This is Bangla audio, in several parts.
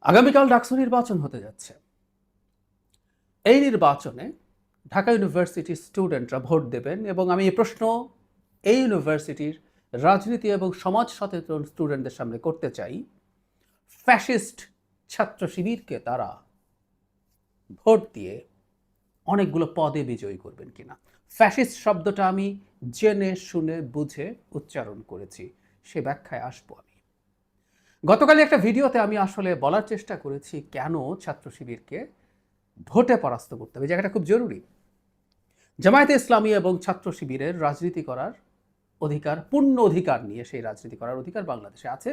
আগামীকাল ডাকসু নির্বাচন হতে যাচ্ছে। এই নির্বাচনে ঢাকা ইউনিভার্সিটির স্টুডেন্টরা ভোট দেবেন এবং আমি এই প্রশ্ন এই ইউনিভার্সিটির রাজনীতি এবং সমাজ সচেতন স্টুডেন্টদের সামনে করতে চাই। ফ্যাসিস্ট ছাত্র শিবিরকে তারা ভোট দিয়ে অনেকগুলো পদে বিজয়ী করবেন কিনা। ফ্যাসিস্ট শব্দটা আমি জেনে শুনে বুঝে উচ্চারণ করেছি, সে ব্যাখ্যায় আসবো আমি। গতকালই একটা ভিডিওতে আমি আসলে বলার চেষ্টা করেছি কেন ছাত্র শিবিরকে ভোটে পরাস্ত করতে হবে, জায়গাটা খুব জরুরি। জামায়াতে ইসলামী এবং ছাত্র শিবিরের রাজনীতি করার অধিকার, পূর্ণ অধিকার নিয়ে সেই রাজনীতি করার অধিকার বাংলাদেশে আছে।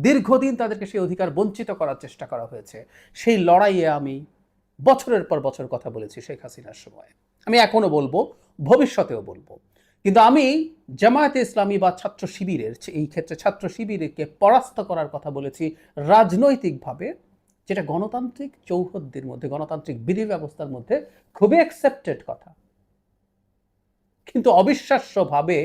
দীর্ঘদিন তাদেরকে সেই অধিকার বঞ্চিত করার চেষ্টা করা হয়েছে। সেই লড়াইয়ে আমি বছরের পর বছর কথা বলেছি শেখ হাসিনার সময়, আমি এখনো বলবো, ভবিষ্যতেও বলবো। কিন্তু আমি জামায়াতে ইসলামী বা ছাত্র শিবিরের, এই ক্ষেত্রে ছাত্র শিবিরকে পরাস্ত করার কথা বলেছি রাজনৈতিকভাবে, যেটা গণতান্ত্রিক চৌহদ্দির মধ্যে, গণতান্ত্রিক বিধি ব্যবস্থার মধ্যে খুবই অ্যাকসেপ্টেড কথা। কিন্তু অবিশ্বাস্যভাবে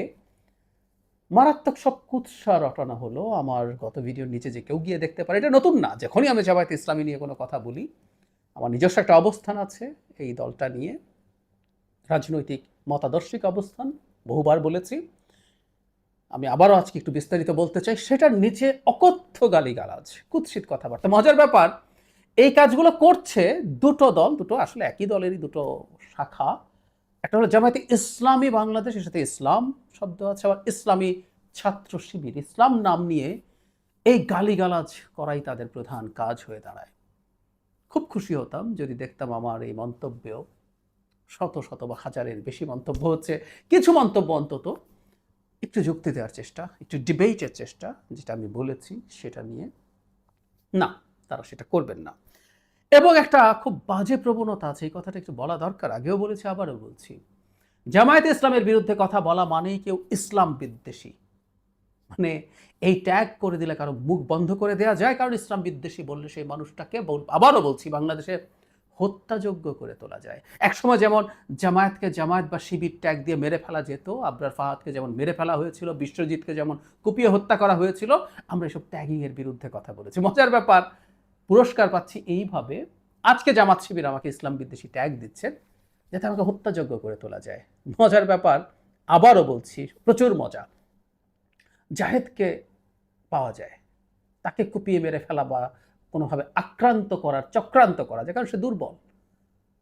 মারাত্মক সব কুৎসা রটনা হলো আমার গত ভিডিওর নিচে, যে কেউ গিয়ে দেখতে পারে। এটা নতুন না, যখনই আমি জামায়াতে ইসলামী নিয়ে কোনো কথা বলি, আমার নিজস্ব একটা অবস্থান আছে এই দলটা নিয়ে, রাজনৈতিক মতাদর্শিক অবস্থান, বহুবার বলেছি। আমি আবারও আজকে একটু বিস্তারিত বলতে চাই। সেটার নিচে অকথ্য গালিগালাজ, কুৎসিত কথাবার্তা। মজার ব্যাপার, এই কাজগুলো করছে দুটো দল, দুটো আসলে একই দলেরই দুটো শাখা। একটা হলো জামায়াতে ইসলামী বাংলাদেশ, এর সাথে ইসলাম শব্দ আছে, আবার ইসলামী ছাত্র শিবির, ইসলাম নাম নিয়ে এই গালিগালাজ করাই তাদের প্রধান কাজ হয়ে দাঁড়ায়। খুব খুশি হতাম যদি দেখতাম আমার এই মন্তব্যেও শত শত বা হাজারের বেশি মন্তব্য হচ্ছে, কিছু মন্তব্য অন্তত একটু যুক্তি দেওয়ার চেষ্টা, একটু ডিবেটের চেষ্টা, যেটা আমি বলেছি সেটা নিয়ে। না, তারা সেটা করবেন না। এবং একটা খুব বাজে প্রবণতা আছে, এই কথাটা একটু বলা দরকার, আগেও বলেছি আবারও বলছি। জামায়াতে ইসলামের বিরুদ্ধে কথা বলা মানেই কেউ ইসলাম বিদ্বেষী, মানে এই ট্যাগ করে দিলে কারো মুখ বন্ধ করে দেওয়া যায়, কারণ ইসলাম বিদ্বেষী বললে সেই মানুষটাকে, আবারও বলছি, বাংলাদেশে হত্যাযোগ্য করে তোলা যায়। একসময় যেমন জামায়াতকে জামায়াত বা শিবির ট্যাগ দিয়ে মেরে ফেলা যেত, আবরার ফাহাদকে যেমন মেরে ফেলা হয়েছিল, বিশ্বজিৎকে যেমন কুপিয়ে হত্যা করা হয়েছিল, আমরা এসব ট্যাগিং এর বিরুদ্ধে কথা বলেছি। মজার ব্যাপার, পুরস্কার পাচ্ছি এইভাবে। আজকে জামাত শিবির আমাকে ইসলাম বিদ্বেষী ট্যাগ দিচ্ছে যাতে আমাকে হত্যাযোগ্য করে তোলা যায়। মজার ব্যাপার, আবারও বলছি, প্রচুর মজা, জাহেদকে পাওয়া যায়, তাকে কুপিয়ে মেরে ফেলা বা কোনোভাবে আক্রান্ত করার, চক্রান্ত করা যায়, কারণ সে দুর্বল,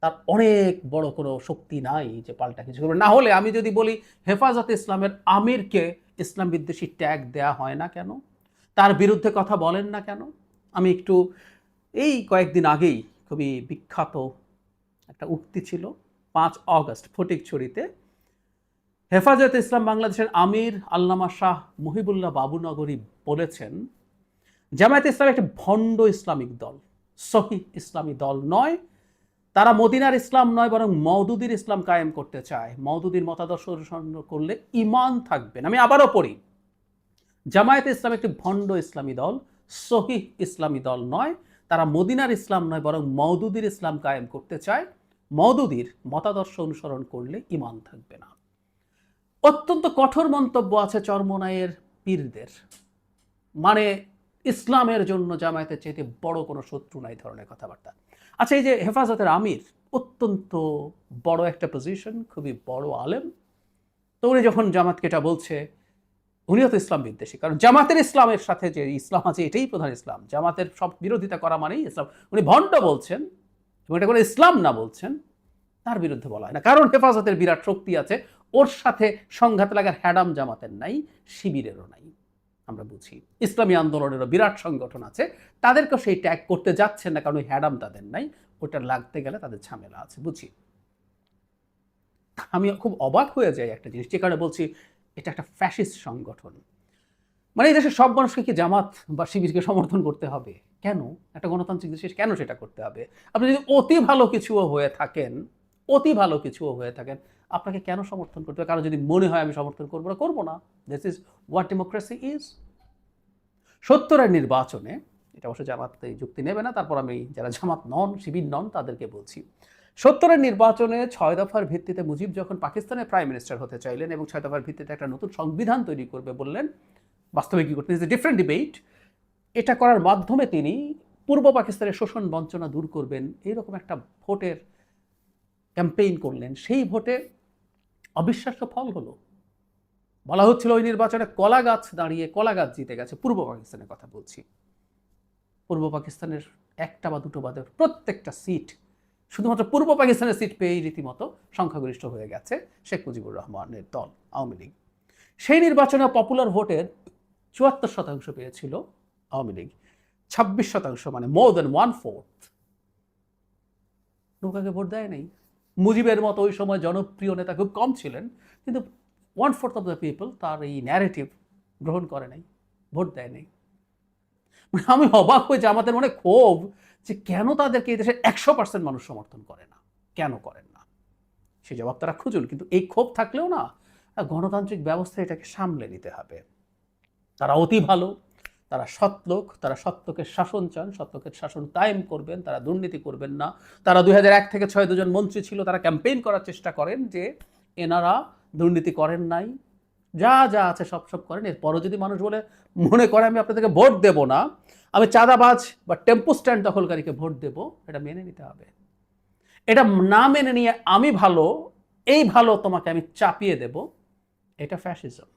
তার অনেক বড় কোনো শক্তি নাই যে পাল্টা কিছু করবে। না হলে আমি যদি বলি হেফাজতে ইসলামের আমিরকে ইসলাম বিদ্বেষী ট্যাগ দেয়া হয় না কেন, তার বিরুদ্ধে কথা বলেন না কেন? আমি একটু, এই কয়েকদিন আগেই খুবই বিখ্যাত একটা উক্তি ছিল, 5 অগস্ট ফটিকছড়িতে হেফাজতে ইসলাম বাংলাদেশের আমির আল্লামা শাহ মুহিবুল্লাহ বাবুনগরী বলেছেন, জামায়াতে ইসলাম একটি ভণ্ড ইসলামিক দল, সহিহ ইসলামী দল নয়। তারা মদিনার ইসলাম নয়, বরং মওদুদির ইসলাম কায়েম করতে চায়। মওদুদির মতাদর্শ অনুসরণ করলে ঈমান থাকবে না। আমি আবারও পড়ি, জামায়াতে ইসলাম একটি ভণ্ড ইসলামী দল, সহিহ ইসলামী দল নয়। তারা মদিনার ইসলাম নয়, বরং মওদুদির ইসলাম কায়েম করতে চায়। মওদুদির মতাদর্শ অনুসরণ করলে ঈমান থাকবে না। অত্যন্ত কঠোর মন্তব্য আছে চরমোনাইয়ের পীরদের, মানে ইসলামের জন্য জামায়াতের চাইতে বড় কোনো শত্রু নাই ধরনের কথাবার্তা। আচ্ছা, এই যে হেফাজতের আমির, অত্যন্ত বড় একটা পজিশন, খুবই বড় আলেম, তো উনি যখন জামাতকে এটা বলছে, উনিও তো ইসলাম বিদ্বেষী, কারণ জামাতের ইসলামের সাথে যে ইসলাম আছে এটাই প্রধান ইসলাম, জামাতের সব বিরোধিতা করা মানেই ইসলাম। উনি ভণ্ড বলছেন এবং এটা করে ইসলাম না বলছেন, তার বিরুদ্ধে বলা হয় না, কারণ হেফাজতের বিরাট শক্তি আছে, ওর সাথে সংঘাত লাগার হ্যাডাম জামাতের নাই, শিবিরেরও নাই। আমরা বুঝি ইসলামী আন্দোলনেরও বিরাট সংগঠন আছে, তাদেরকেও সেই ট্যাগ করতে যাচ্ছেন না, কারণ ওই হ্যাডাম তাদের নাই, ওটা লাগতে গেলে তাদের ঝামেলা আছে, বুঝি। আমি খুব অবাক হয়ে যাই একটা জিনিস, যে কারণে বলছি এটা একটা ফ্যাসিস্ট সংগঠন। মানে এই দেশের সব মানুষকে কি জামাত বা শিবিরকে সমর্থন করতে হবে? কেন? একটা গণতান্ত্রিক দেশে কেন সেটা করতে হবে? আপনি যদি অতি ভালো কিছুও হয়ে থাকেন, অতি ভালো কিছুও হয়ে থাকেন, আপনাকে কেন সমর্থন করতে হবে? কারণ যদি মনে হয় আমি সমর্থন করবো না, করবো না। This is what democracy is. ৭০-এর নির্বাচনে, এটা অবশ্য জামাত এই যুক্তি নেবে না, তারপর আমি যারা জামাত নন, শিবির নন, তাদেরকে বলছি, ৭০-এর নির্বাচনে ৬ দফার ভিত্তিতে মুজিব যখন পাকিস্তানের প্রাইম মিনিস্টার হতে চাইলেন এবং ৬ দফার ভিত্তিতে একটা নতুন সংবিধান তৈরি করবে বললেন, বাস্তবে কি করতে, ইজ এ ডিফারেন্ট ডিবেট। এটা করার মাধ্যমে তিনি পূর্ব পাকিস্তানের শোষণ বঞ্চনা দূর করবেন, এইরকম একটা ভোটের ক্যাম্পেইন করলেন। সেই ভোটে অবিশ্বাস্য ফল হলো। বলা হচ্ছিল ওই নির্বাচনে কলা গাছ দাঁড়িয়ে কলা গাছ জিতে গেছে। পূর্ব পাকিস্তানের কথা বলছি। পূর্ব পাকিস্তানের একটা বা দুটো বাদে প্রত্যেকটা সিট শুধুমাত্র পূর্ব পাকিস্তানের সিট পেয়েই রীতিমতো সংখ্যাগরিষ্ঠ হয়ে গেছে শেখ মুজিবুর রহমানের দল আওয়ামী লীগ। সেই নির্বাচনে পপুলার ভোটের ৭৪% পেয়েছিল আওয়ামী লীগ, ২৬%, মানে মোর দেন 1/4 নৌকাকে ভোট দেয় নাই। মুজিবের মতো ওই সময় জনপ্রিয় নেতা খুব কম ছিলেন, কিন্তু 1/4 অফ দ্য পিপল তার এই ন্যারেটিভ গ্রহণ করে নাই, ভোট দেয় নাই। আমি অবাক হয়ে যে আমাদের মনে ক্ষোভ যে কেন তাদেরকে এই দেশের ১০০% মানুষ সমর্থন করে না, কেন করেন না, সে জবাব তারা খুঁজুন। কিন্তু এই ক্ষোভ থাকলেও না, গণতান্ত্রিক ব্যবস্থা এটাকে সামলে নিতে হবে। তারা অতি ভালো, তারা সৎলোক, তারা সৎলোকের শাসন চান, সৎলোকের শাসন কায়েম করবেন, তারা দুর্নীতি করবেন না। তারা ২০০১ থেকে ৬ দুজন মন্ত্রী ছিল, তারা ক্যাম্পেইন করার চেষ্টা করেন যে এনারা দুর্নীতি করেন নাই, যা যা আছে সব সব করেন। এরপরও যদি মানুষ মনে করে আমি আপনাদেরকে ভোট দেব না, আমি চাঁদাবাজ বা টেম্পো স্ট্যান্ড দখলকারীকে ভোট দেব, এটা মেনে নিতে হবে। এটা না মেনে নিয়ে আমি ভালো, এই ভালো তোমাকে আমি চাপিয়ে দেব, এটা ফ্যাসিজম।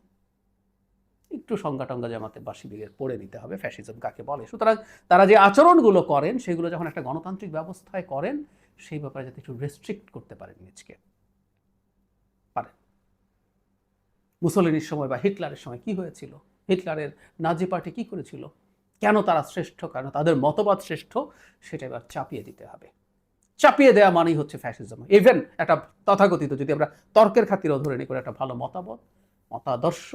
একটু সংজ্ঞা টঙ্গা জামাতে বাসি বিগের পড়ে নিতে হবে ফ্যাসিজম কাকে বলে। সুতরাং তারা যে আচরণগুলো করেন সেগুলো যখন একটা গণতান্ত্রিক ব্যবস্থায় করেন, সেই ব্যাপারে যাতে একটু রেস্ট্রিক্ট করতে পারেন নিজকে পারেন। মুসলিনের সময় বা হিটলারের সময় কি হয়েছিল, হিটলারের নাজি পার্টি কি করেছিল, কেন তারা শ্রেষ্ঠ, কেন তাদের মতবাদ শ্রেষ্ঠ, সেটা এবার চাপিয়ে দিতে হবে। চাপিয়ে দেওয়া মানেই হচ্ছে ফ্যাসিজম। ইভেন একটা তথাকথিত, যদি আমরা তর্কের খাতিরেও ধরে নিই, করে একটা ভালো মতাদর্শ,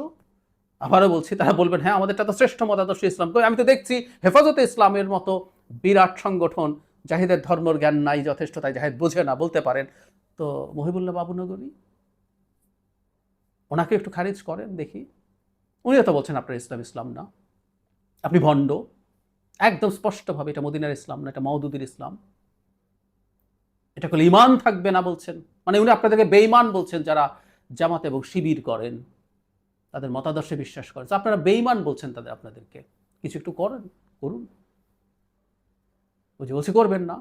আবারও বলছি, তারা বলবেন হ্যাঁ আমাদেরটা তো শ্রেষ্ঠ মতাদর্শ ইসলাম। আমি তো দেখছি হেফাজতে ইসলামের মতো বিরাট সংগঠন, জাহিদের ধর্মর জ্ঞান নাই যথেষ্ট, তাই জাহিদ বোঝে না বলতে পারেন। তো মহিবুল্লাহ বাবুনগরী, ওনাকে একটু খারিজ করেন দেখি। উনিও তো বলছেন আপনার ইসলাম না, আপনি ভণ্ড, একদম স্পষ্টভাবে এটা মদিনার ইসলাম না, এটা মাওদুদের ইসলাম, এটা করলে ইমান থাকবে না বলছেন। মানে উনি আপনাদেরকে বেঈমান বলছেন যারা জামাত এবং শিবির করেন, তাদের মতাদর্শে বিশ্বাস করেন, আপনারা বেঈমান বলছেন আপনাদেরকে। কিছু একটু করুন, বলছি করবেন না।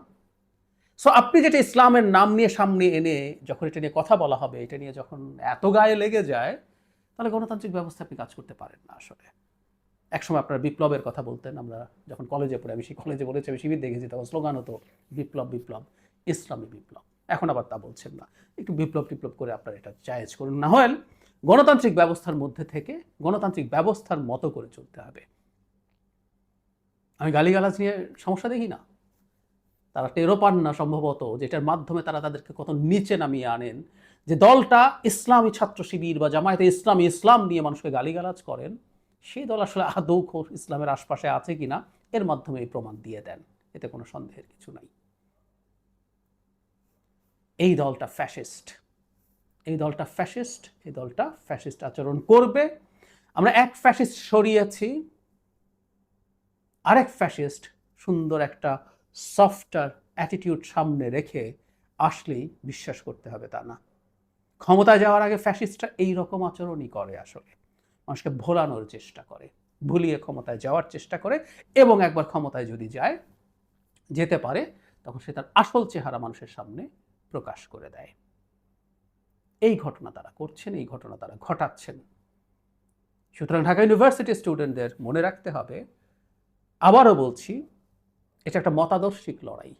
সো আপনি যেটা ইসলামের নাম নিয়ে সামনে এনে যখন এটা নিয়ে কথা বলা হবে, এটা নিয়ে যখন এত গায়ে লেগে যায়, তাহলে গণতান্ত্রিক ব্যবস্থা আপনি কাজ করতে পারেন না আসলে। একসময় আপনারা বিপ্লবের কথা বলতেন, আমরা যখন কলেজে পড়ে, আমি সেই কলেজে বলেছি, আমি শিবির দেখেছি, তখন স্লোগান হতো বিপ্লব, ইসলামী বিপ্লব। এখন আবার তা বলছেন না। একটু বিপ্লব করে আপনারা এটা জায়েজ করুন, না হয় গণতান্ত্রিক ব্যবস্থার মধ্যে থেকে গণতান্ত্রিক ব্যবস্থার মতো করে চলতে হবে। আমি গালিগালাজ নিয়ে সমস্যা দেখি না, তারা টেরও পান না সম্ভবত, যেটার মাধ্যমে তারা তাদেরকে কত নিচে নামিয়ে আনেন। যে দলটা ইসলামী ছাত্র শিবির বা জামায়াতে ইসলামী, ইসলাম নিয়ে মানুষকে গালিগালাজ করেন, সেই দল আসলে আদৌ ইসলামের আশপাশে আছে কিনা এর মাধ্যমে এই প্রমাণ দিয়ে দেন, এতে কোনো সন্দেহের কিছু নাই। এই দলটা ফ্যাসিস্ট, এই দলটা ফ্যাসিস্ট আচরণ করবে। আমরা এক ফ্যাসিস্ট সরিয়েছি, আরেক ফ্যাসিস্ট সুন্দর একটা সফটার অ্যাটিটিউড সামনে রেখে আসলেই বিশ্বাস করতে হবে তা না। ক্ষমতায় যাওয়ার আগে ফ্যাসিস্টরা এই রকম আচরণই করে, আসলে মানুষকে ভোলানোর চেষ্টা করে, ভুলিয়ে ক্ষমতায় যাওয়ার চেষ্টা করে, এবং একবার ক্ষমতায় যদি যেতে পারে, তখন সে তার আসল চেহারা মানুষের সামনে প্রকাশ করে দেয়। এই ঘটনা তারা করছেন, এই ঘটনা তারা ঘটাচ্ছেন। সুতরাং ঢাকা ইউনিভার্সিটির স্টুডেন্টদের মনে রাখতে হবে, আবারও বলছি, এটা একটা মতাদর্শিক লড়াই।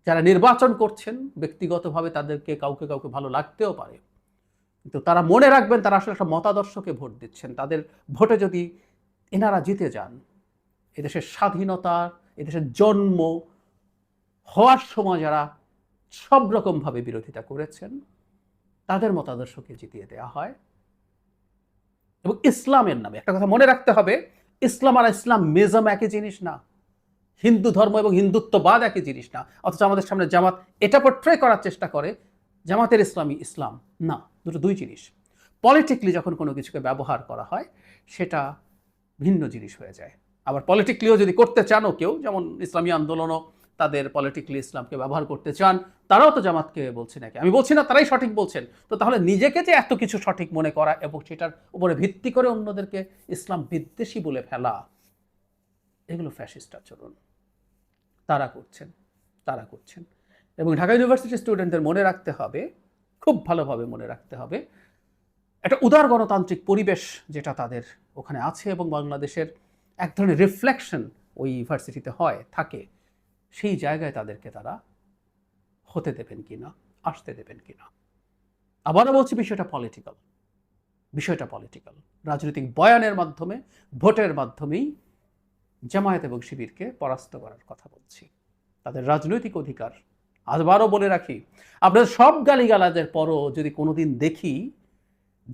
যারা নির্বাচন করছেন ব্যক্তিগতভাবে তাদেরকে কাউকে ভালো লাগতেও পারে, কিন্তু তারা মনে রাখবেন তারা আসলে একটা মতাদর্শকে ভোট দিচ্ছেন। তাদের ভোটে যদি এনারা জিতে যান, এদেশের স্বাধীনতা, এদেশের জন্ম হওয়ার সময় যারা সব রকমভাবে বিরোধিতা করেছেন, তাদের মতাদর্শকে জিতিয়ে দেওয়া হয়। এবং ইসলামের নামে একটা কথা মনে রাখতে হবে, ইসলাম আর ইসলামিজম একই জিনিস না, হিন্দু ধর্ম এবং হিন্দুত্ববাদ একই জিনিস না। অথচ আমাদের সামনে জামাত এটা পোট্রে করার চেষ্টা করে জামাতের ইসলামী ইসলাম না, দুটো দুই জিনিস। পলিটিক্যালি যখন কোনো কিছুকে ব্যবহার করা হয় সেটা ভিন্ন জিনিস হয়ে যায়। আবার পলিটিক্যালিও যদি করতে চানও কেউ, যেমন ইসলামী আন্দোলনও তাদের পলিটিক্যালি ইসলামকে ব্যবহার করতে চান, তারাও তো জামাতকে বলছে নাকি, আমি বলছি না তারাই সঠিক বলছেন। তো তাহলে নিজেকে যে এত কিছু সঠিক মনে করা এবং সেটার উপরে ভিত্তি করে অন্যদেরকে ইসলাম বিদ্বেষী বলে ফেলা, এগুলো ফ্যাসিস্ট আচরণ। তারা করছেন এবং ঢাকা ইউনিভার্সিটির স্টুডেন্টদের মনে রাখতে হবে, খুব ভালোভাবে মনে রাখতে হবে, একটা উদার গণতান্ত্রিক পরিবেশ যেটা তাদের ওখানে আছে এবং বাংলাদেশের এক ধরনের রিফ্লেকশন ওই ইউনিভার্সিটিতে থাকে, সেই জায়গায় তাদেরকে তারা হতে দেবেন কিনা, আসতে দেবেন কিনা। আবারও বলছি, বিষয়টা পলিটিক্যাল। রাজনৈতিক বয়ানের মাধ্যমে, ভোটের মাধ্যমেই জামায়াত এবং শিবিরকে পরাস্ত করার কথা বলছি। তাদের রাজনৈতিক অধিকার, আবারও বলে রাখি, আপনাদের সব গালিগালাজের পরও যদি কোনোদিন দেখি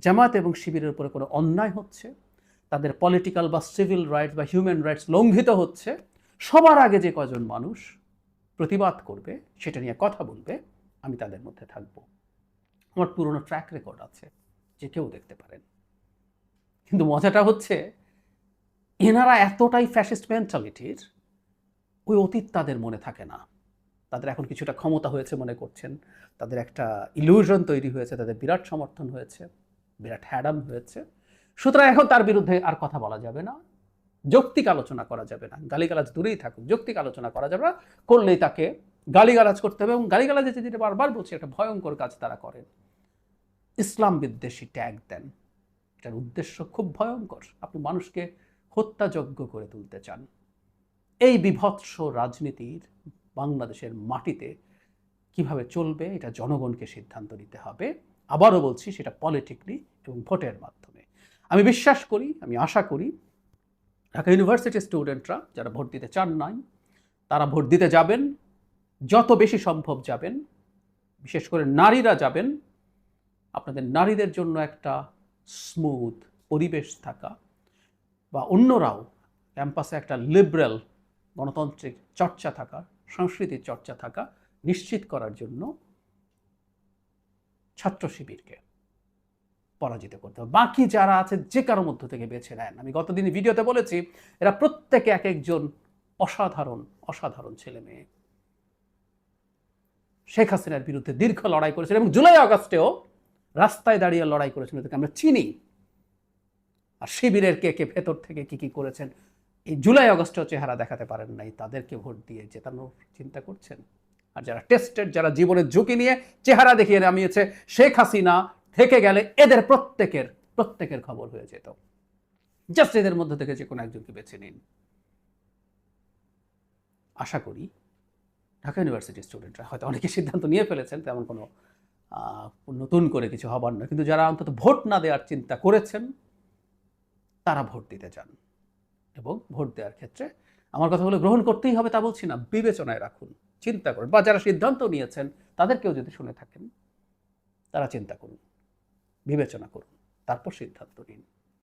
জামায়াত এবং শিবিরের উপরে কোনো অন্যায় হচ্ছে, তাদের পলিটিক্যাল বা সিভিল রাইটস বা হিউম্যান রাইটস লঙ্ঘিত হচ্ছে, সবার আগে যে কজন মানুষ প্রতিবাদ করবে, সেটা নিয়ে কথা বলবে, আমি তাদের মধ্যে থাকব। আমার পুরনো ট্র্যাক রেকর্ড আছে, যে কেউ দেখতে পারেন। কিন্তু মজাটা হচ্ছে, এনারা এতটাই ফ্যাসিস্ট মেন্টালিটির, ওই অতীত তাদের মনে থাকে না। তাদের এখন কিছুটা ক্ষমতা হয়েছে মনে করছেন, তাদের একটা ইলিউশন তৈরি হয়েছে, তাদের বিরাট সমর্থন হয়েছে, বিরাট হ্যাডাম হয়েছে। সুতরাং এখন তার বিরুদ্ধে আর কথা বলা যাবে না, যৌক্তিক আলোচনা করা যাবে না। গালিগালাজ দূরেই থাকুক, যৌক্তিক আলোচনা করা যাবে না, করলেই তাকে গালিগালাজ করতে হবে। এবং গালিগালাজে যেটা বারবার বলছি, একটা ভয়ঙ্কর কাজ তারা করেন, ইসলাম বিদ্বেষী ট্যাগ দেন। এটার উদ্দেশ্য খুব ভয়ঙ্কর। আপনি মানুষকে হত্যাযজ্ঞ করে তুলতে চান। এই বিভৎস রাজনীতির বাংলাদেশের মাটিতে কিভাবে চলবে, এটা জনগণকে সিদ্ধান্ত নিতে হবে। আবারও বলছি, সেটা পলিটিক্যালি এবং ভোটের মাধ্যমে। আমি বিশ্বাস করি, আমি আশা করি, ঢাকা ইউনিভার্সিটির স্টুডেন্টরা যারা ভোট দিতে চান নাই, তারা ভোট দিতে যাবেন, যত বেশি সম্ভব যাবেন, বিশেষ করে নারীরা যাবেন। আপনাদের নারীদের জন্য একটা স্মুথ পরিবেশ থাকা বা অন্যরাও ক্যাম্পাসে একটা লিবারেল গণতান্ত্রিক চর্চা থাকা, সংস্কৃতির চর্চা থাকা নিশ্চিত করার জন্য ছাত্র শিবিরকে পরাজিত করতে হবে। বাকি যারা আছে যে কারোর মধ্য থেকে বেছে নেন। আমি গতদিন ভিডিওতে বলেছি, এরা প্রত্যেকে এক একজন অসাধারণ ছেলে মেয়ে। শেখ হাসিনার বিরুদ্ধে দীর্ঘ লড়াই করেছেন এবং জুলাই আগস্টেও রাস্তায় দাঁড়িয়ে লড়াই করেছেন, এটাকে আমরা চিনি। আর শিবিরের কে ভেতর থেকে কি করেছেন, এই জুলাই আগস্টেও চেহারা দেখাতে পারেন নাই, তাদেরকে ভোট দিয়ে জেতানোর চিন্তা করছেন। আর যারা টেস্টেড, যারা জীবনের ঝুঁকি নিয়ে চেহারা দেখিয়ে নামিয়েছে, শেখ হাসিনা থেকে গেলে এদের প্রত্যেকের খবর হয়ে যেত। জাস্ট এদের মধ্যে থেকে যে কোনো একজনকে বেছে নিন। আশা করি ঢাকা ইউনিভার্সিটির স্টুডেন্টরা হয়তো অনেকে সিদ্ধান্ত নিয়ে ফেলেছেন, তেমন কোনো নতুন করে কিছু হবার নয়, কিন্তু যারা অন্তত ভোট না দেওয়ার চিন্তা করেছেন, তারা ভোট দিতে চান। এবং ভোট দেওয়ার ক্ষেত্রে আমার কথাগুলো গ্রহণ করতেই হবে তা বলছি না, বিবেচনায় রাখুন, চিন্তা করুন, বা যারা সিদ্ধান্ত নিয়েছেন তাদেরকেও যদি শুনে থাকেন, তারা চিন্তা করুন, বিবেচনা করুন, তারপর সিদ্ধান্ত নিন।